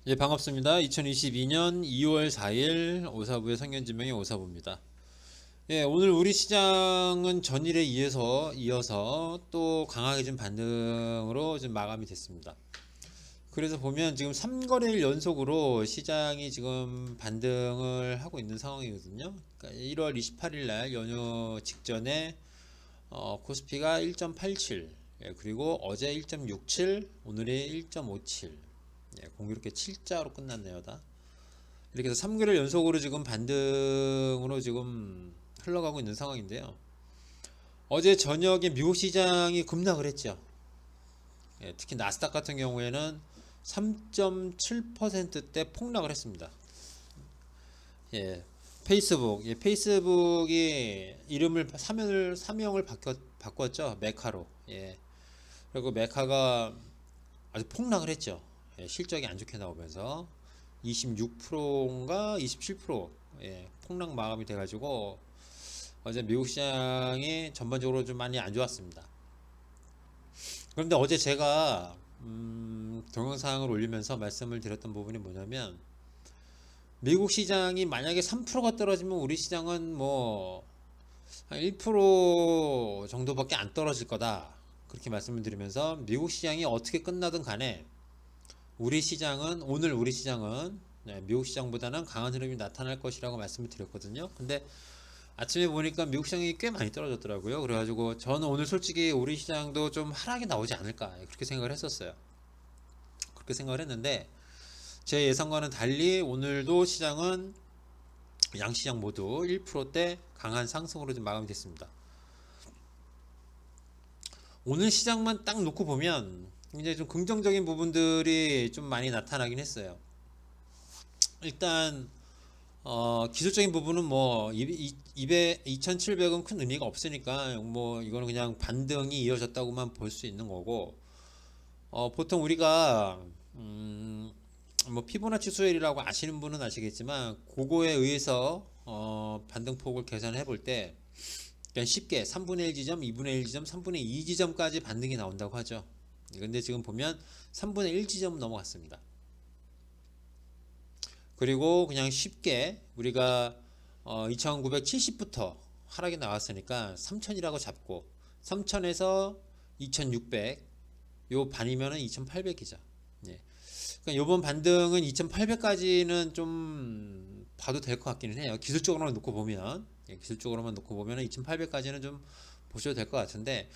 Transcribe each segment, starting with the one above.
예, 반갑습니다. 2022년 2월 4일 오사부의 성견지명의 오사부입니다. 예, 오늘 우리 시장은 전일에 이어서 또 강하게 좀 반등으로 좀 마감이 됐습니다. 그래서 보면 지금 3거래일 연속으로 시장이 지금 반등을 하고 있는 상황이거든요. 그러니까 1월 28일 날 연휴 직전에 코스피가 1.87, 예, 그리고 어제 1.67, 오늘이 1.57, 예, 공교롭게 7자로 끝났네요, 다. 이렇게 해서 3개월 연속으로 지금 반등으로 지금 흘러가고 있는 상황인데요. 어제 저녁에 미국 시장이 급락을 했죠. 예, 특히 나스닥 같은 경우에는 3.7%대 폭락을 했습니다. 예, 페이스북이 이름을 사명을 바꿨죠. 메카로. 예, 그리고 메카가 아주 폭락을 했죠. 예, 실적이 안 좋게 나오면서 26%인가 27%, 예, 폭락 마감이 돼가지고 어제 미국 시장이 전반적으로 좀 많이 안 좋았습니다. 그런데 어제 제가 동영상을 올리면서 말씀을 드렸던 부분이 뭐냐면, 미국 시장이 만약에 3%가 떨어지면 우리 시장은 뭐 한 1% 정도밖에 안 떨어질 거다, 그렇게 말씀을 드리면서 미국 시장이 어떻게 끝나든 간에 오늘 우리 시장은, 네, 미국 시장보다는 강한 흐름이 나타날 것이라고 말씀을 드렸거든요. 근데 아침에 보니까 미국 시장이 꽤 많이 떨어졌더라고요. 그래가지고 저는 오늘 솔직히 우리 시장도 좀 하락이 나오지 않을까, 그렇게 생각을 했었어요. 그렇게 생각을 했는데 제 예상과는 달리 오늘도 시장은, 양시장 모두 1%대 강한 상승으로 좀 마감이 됐습니다. 오늘 시장만 딱 놓고 보면 굉장히 좀 긍정적인 부분들이 좀 많이 나타나긴 했어요. 일단 기술적인 부분은 뭐 2,700은 큰 의미가 없으니까 뭐 이거는 그냥 반등이 이어졌다고만 볼 수 있는 거고, 보통 우리가 뭐 피보나치 수열이라고 아시는 분은 아시겠지만, 그거에 의해서 반등폭을 계산해 볼 때 그냥 쉽게 3분의 1 지점, 2분의 1 지점, 3분의 2 지점까지 반등이 나온다고 하죠. 근데 지금 보면 3분의 1 지점 넘어갔습니다. 그리고 그냥 쉽게 우리가 2970부터 하락이 나왔으니까 3000이라고 잡고, 3000에서 2600, 요 반이면은 2800이죠. 예. 그러니까 요번 반등은 2800까지는 좀 봐도 될 것 같기는 해요. 기술적으로만 놓고 보면, 예, 기술적으로만 놓고 보면 2800까지는 좀 보셔도 될 것 같은데,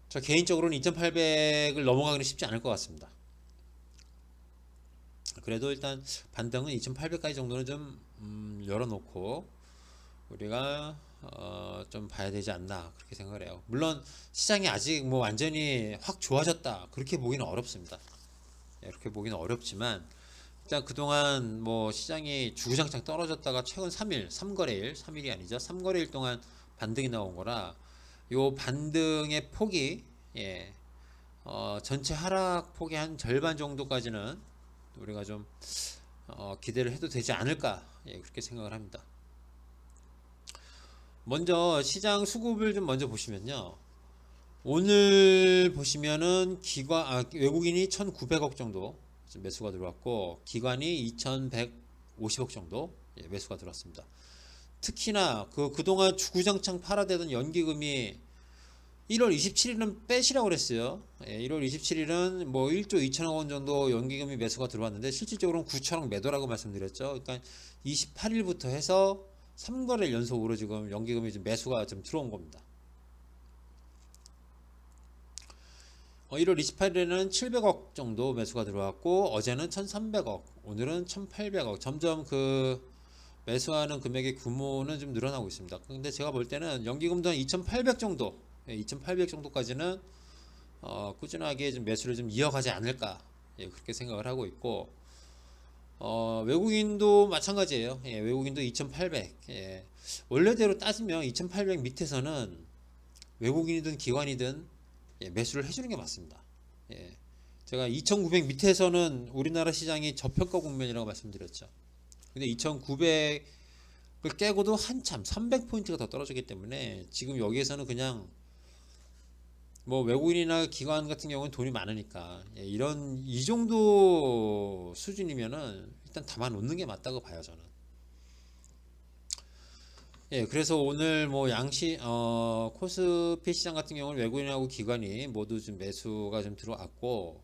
저 개인적으로는 2800을 넘어가기는 쉽지 않을 것 같습니다. 그래도 일단 반등은 2800까지 정도는 좀 열어놓고 우리가 좀 봐야 되지 않나, 그렇게 생각을 해요. 물론 시장이 아직 뭐 완전히 확 좋아졌다, 그렇게 보기는 어렵습니다. 이렇게 보기는 어렵지만 일단 그동안 뭐 시장이 주구장창 떨어졌다가 최근 3일이 아니죠. 3거래일 동안 반등이 나온 거라, 요 반등의 폭이, 예, 전체 하락 폭의 한 절반 정도까지는 우리가 좀 기대를 해도 되지 않을까, 예, 그렇게 생각을 합니다. 먼저 시장 수급을 좀 먼저 보시면요, 오늘 보시면은 외국인이 1,900억 정도 매수가 들어왔고, 기관이 2,150억 정도, 예, 매수가 들어왔습니다. 특히나 그동안 주구장창 팔아대던 연기금이 1월 27일은 빼시라고 그랬어요. 예, 1월 27일은 뭐 1조 2천억 원 정도 연기금이 매수가 들어왔는데 실질적으로는 9천억 매도라고 말씀드렸죠. 그러니까 28일부터 해서 3거래일 연속으로 지금 연기금이 좀 매수가 좀 들어온 겁니다. 1월 28일에는 700억 정도 매수가 들어왔고, 어제는 1,300억, 오늘은 1,800억. 점점 그 매수하는 금액의 규모는 좀 늘어나고 있습니다. 근데 제가 볼 때는 연기금도 한 2,800 정도, 2,800 정도까지는 꾸준하게 좀 매수를 좀 이어가지 않을까, 예, 그렇게 생각을 하고 있고, 외국인도 마찬가지예요. 예, 외국인도 2,800. 예, 원래대로 따지면 2,800 밑에서는 외국인이든 기관이든, 예, 매수를 해주는 게 맞습니다. 예, 제가 2,900 밑에서는 우리나라 시장이 저평가 국면이라고 말씀드렸죠. 근데 2,900을 깨고도 한참 300포인트가 더 떨어졌기 때문에 지금 여기에서는 그냥 뭐 외국인이나 기관 같은 경우는 돈이 많으니까 예, 이 정도 수준이면은 일단 담아 놓는 게 맞다고 봐요 저는. 예, 그래서 오늘 뭐 코스피 시장 같은 경우는 외국인하고 기관이 모두 좀 매수가 좀 들어왔고,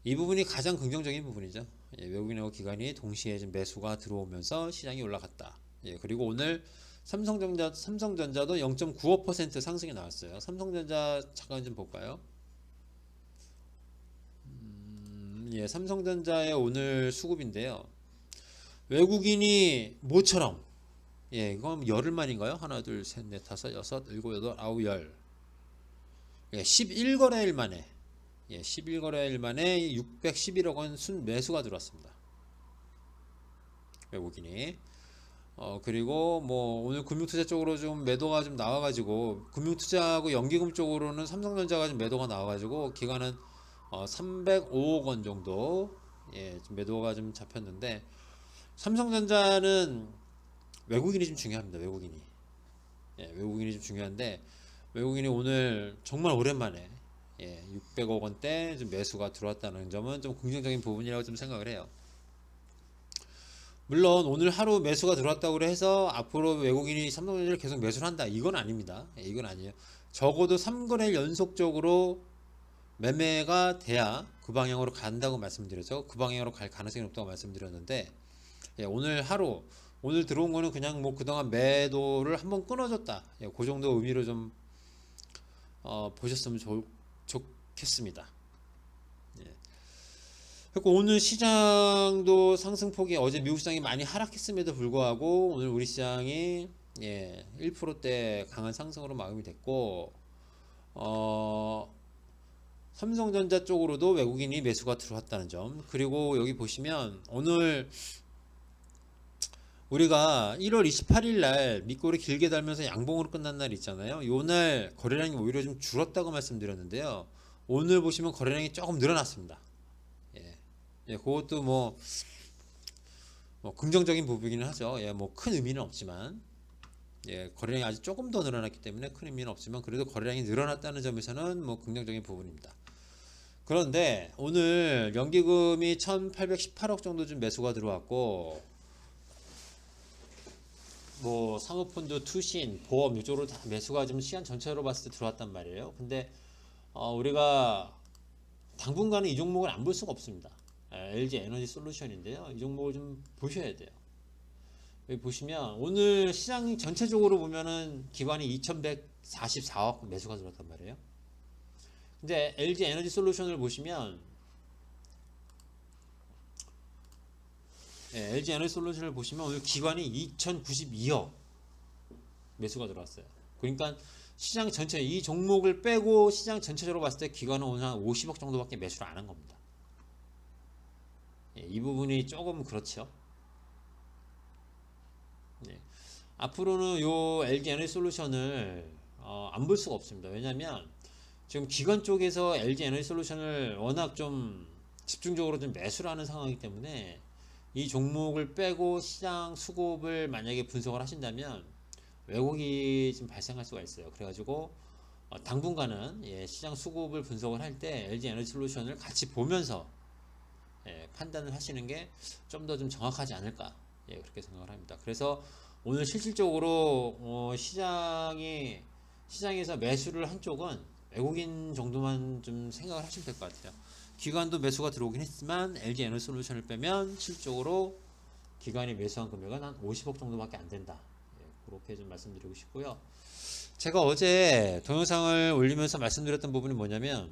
이 부분이 가장 긍정적인 부분이죠. 예, 외국인하고 기관이 동시에 좀 매수가 들어오면서 시장이 올라갔다. 예, 그리고 오늘 삼성전자도 0.95% 상승이 나왔어요. 삼성전자 잠깐 좀 볼까요? 예, 삼성전자의 오늘 수급인데요. 외국인이 모처럼, 예, 이건 열흘만인가요? 하나, 둘, 셋, 넷, 다섯, 여섯, 일곱, 여덟, 아홉, 열. 예, 11거래일 만에, 예, 11거래일 만에 611억 원 순 매수가 들어왔습니다. 외국인이. 그리고 뭐 오늘 금융투자 쪽으로 좀 매도가 좀 나와가지고, 금융투자하고 연기금 쪽으로는 삼성전자가 좀 매도가 나와가지고 기간은 305억 원 정도, 예, 좀 매도가 좀 잡혔는데, 삼성전자는 외국인이 좀 중요합니다. 외국인이. 예, 외국인이 좀 중요한데, 외국인이 오늘 정말 오랜만에, 예, 600억 원대 좀 매수가 들어왔다는 점은 좀 긍정적인 부분이라고 좀 생각을 해요. 물론 오늘 하루 매수가 들어왔다고 해서 앞으로 외국인이 삼성전자를 계속 매수를 한다, 이건 아닙니다. 예, 이건 아니에요. 적어도 3거래일 연속적으로 매매가 돼야 그 방향으로 간다고 말씀드렸죠. 그 방향으로 갈 가능성이 높다고 말씀드렸는데, 예, 오늘 들어온 거는 그냥 뭐 그동안 매도를 한번 끊어줬다, 예, 그 정도 의미로 좀 보셨으면 좋겠습니다. 예. 그리고 오늘 시장도 상승폭이, 어제 미국 시장이 많이 하락했음에도 불구하고 오늘 우리 시장이, 예, 1%대 강한 상승으로 마감이 됐고, 삼성전자 쪽으로도 외국인이 매수가 들어왔다는 점. 그리고 여기 보시면 오늘 우리가 1월 28일 날 밑꼬리 길게 달면서 양봉으로 끝난 날 있잖아요. 요 날 거래량이 오히려 좀 줄었다고 말씀드렸는데요. 오늘 보시면 거래량이 조금 늘어났습니다. 예, 예, 그것도 뭐 긍정적인 부분이긴 하죠. 예, 뭐 큰 의미는 없지만, 예, 거래량이 아직 조금 더 늘어났기 때문에 큰 의미는 없지만, 그래도 거래량이 늘어났다는 점에서는 뭐 긍정적인 부분입니다. 그런데 오늘 연기금이 1818억 정도 좀 매수가 들어왔고, 뭐 사모펀드, 투신, 보험 이쪽으로 다 매수가 좀 시간 전체로 봤을 때 들어왔단 말이에요. 근데 우리가 당분간은 이 종목을 안 볼 수가 없습니다. LG 에너지 솔루션인데요. 이 종목을 좀 보셔야 돼요. 여기 보시면 오늘 시장 전체적으로 보면은 기관이 2144억 매수가 들어왔단 말이에요. 근데 LG 에너지 솔루션을 보시면, 예, LG 에너지 솔루션을 보시면 오늘 기관이 2092억 매수가 들어왔어요. 그러니까 시장 전체, 이 종목을 빼고 시장 전체적으로 봤을 때 기관은 오늘 한 50억 정도밖에 매수를 안 한 겁니다. 예, 이 부분이 조금 그렇죠. 예, 앞으로는 요 LG 에너지 솔루션을 안 볼 수가 없습니다. 왜냐하면 지금 기관 쪽에서 LG 에너지 솔루션을 워낙 좀 집중적으로 좀 매수를 하는 상황이기 때문에, 이 종목을 빼고 시장 수급을 만약에 분석을 하신다면 왜곡이 좀 발생할 수가 있어요. 그래가지고 당분간은, 예, 시장 수급을 분석을 할 때 LG 에너지 솔루션을 같이 보면서, 예, 판단을 하시는 게 좀 더 좀 정확하지 않을까, 예, 그렇게 생각을 합니다. 그래서 오늘 실질적으로 시장에서 매수를 한 쪽은 외국인 정도만 좀 생각을 하시면 될 것 같아요. 기관도 매수가 들어오긴 했지만 LG 에너지 솔루션을 빼면 실적으로 기관이 매수한 금액은 한 50억 정도밖에 안 된다. 예, 그렇게 좀 말씀드리고 싶고요. 제가 어제 동영상을 올리면서 말씀드렸던 부분이 뭐냐면,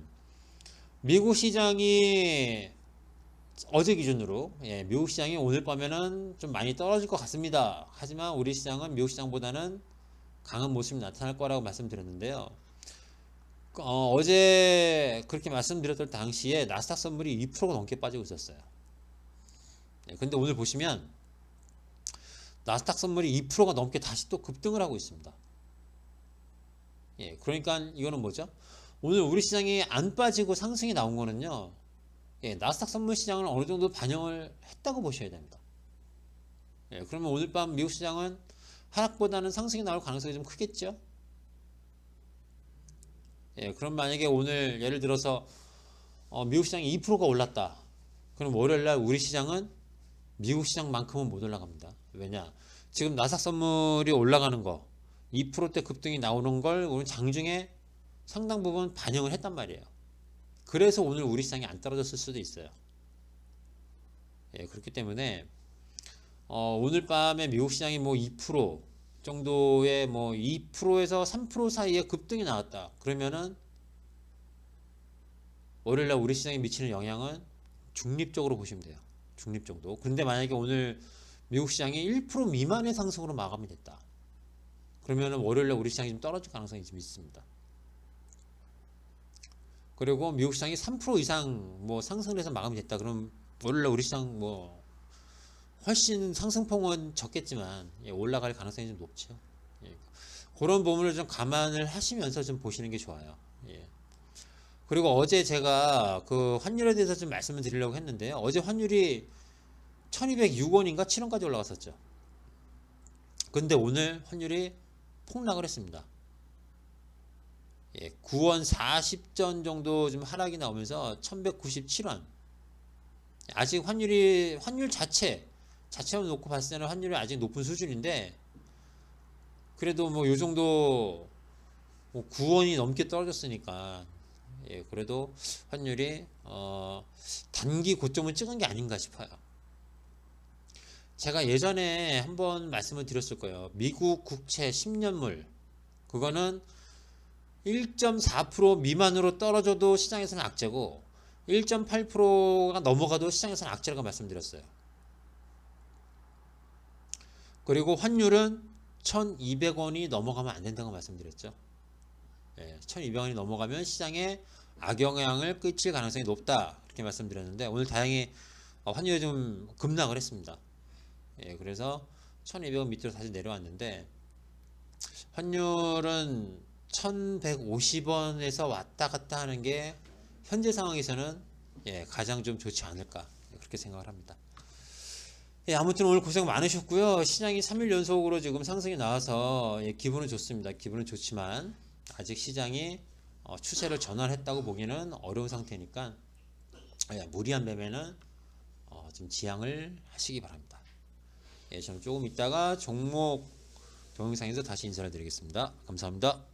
미국 시장이 어제 기준으로, 예, 미국 시장이 오늘 밤에는 좀 많이 떨어질 것 같습니다. 하지만 우리 시장은 미국 시장보다는 강한 모습이 나타날 거라고 말씀드렸는데요. 어제 그렇게 말씀드렸던 당시에 나스닥 선물이 2%가 넘게 빠지고 있었어요. 예, 근데 오늘 보시면 나스닥 선물이 2%가 넘게 다시 또 급등을 하고 있습니다. 예, 그러니까 이거는 뭐죠? 오늘 우리 시장이 안 빠지고 상승이 나온 거는요, 예, 나스닥 선물 시장을 어느 정도 반영을 했다고 보셔야 됩니다. 예, 그러면 오늘 밤 미국 시장은 하락보다는 상승이 나올 가능성이 좀 크겠죠? 예, 그럼 만약에 오늘 예를 들어서 미국 시장이 2%가 올랐다. 그럼 월요일 날 우리 시장은 미국 시장만큼은 못 올라갑니다. 왜냐? 지금 나스닥 선물이 올라가는 거 2%대 급등이 나오는 걸 오늘 장중에 상당 부분 반영을 했단 말이에요. 그래서 오늘 우리 시장이 안 떨어졌을 수도 있어요. 예, 그렇기 때문에 오늘 밤에 미국 시장이 뭐 2% 정도의 뭐 2%에서 3% 사이에 급등이 나왔다. 그러면은 월요일날 우리 시장에 미치는 영향은 중립적으로 보시면 돼요. 중립 정도. 근데 만약에 오늘 미국 시장이 1% 미만의 상승으로 마감이 됐다. 그러면은 월요일날 우리 시장이 좀 떨어질 가능성이 좀 있습니다. 그리고 미국 시장이 3% 이상 뭐 상승을 해서 마감이 됐다. 그럼 월요일날 우리 시장 뭐 훨씬 상승폭은 적겠지만 예, 올라갈 가능성이 좀 높죠. 예. 그런 부분을 좀 감안을 하시면서 좀 보시는 게 좋아요. 예. 그리고 어제 제가 그 환율에 대해서 좀 말씀을 드리려고 했는데요. 어제 환율이 1206원인가 7원까지 올라갔었죠. 근데 오늘 환율이 폭락을 했습니다. 예, 9원 40전 정도 좀 하락이 나오면서 1197원. 아직 환율 자체로 놓고 봤을 때는 환율이 아직 높은 수준인데, 그래도 뭐 요 정도 뭐 9원이 넘게 떨어졌으니까, 예, 그래도 환율이 단기 고점을 찍은 게 아닌가 싶어요. 제가 예전에 한번 말씀을 드렸을 거예요. 미국 국채 10년물 그거는 1.4% 미만으로 떨어져도 시장에서는 악재고 1.8%가 넘어가도 시장에서는 악재라고 말씀드렸어요. 그리고 환율은 1200원이 넘어가면 안 된다고 말씀드렸죠. 예, 1200원이 넘어가면 시장에 악영향을 끼칠 가능성이 높다 이렇게 말씀드렸는데 오늘 다행히 환율이 좀 급락을 했습니다. 예, 그래서 1200원 밑으로 다시 내려왔는데 환율은 1150원에서 왔다 갔다 하는 게 현재 상황에서는 예, 가장 좀 좋지 않을까 그렇게 생각을 합니다. 예, 아무튼 오늘 고생 많으셨고요. 시장이 3일 연속으로 지금 상승이 나와서 예, 기분은 좋습니다. 기분은 좋지만 아직 시장이 추세를 전환했다고 보기는 어려운 상태니까 예, 무리한 매매는 좀 지양을 하시기 바랍니다. 예, 저는 조금 있다가 종목 동영상에서 다시 인사를 드리겠습니다. 감사합니다.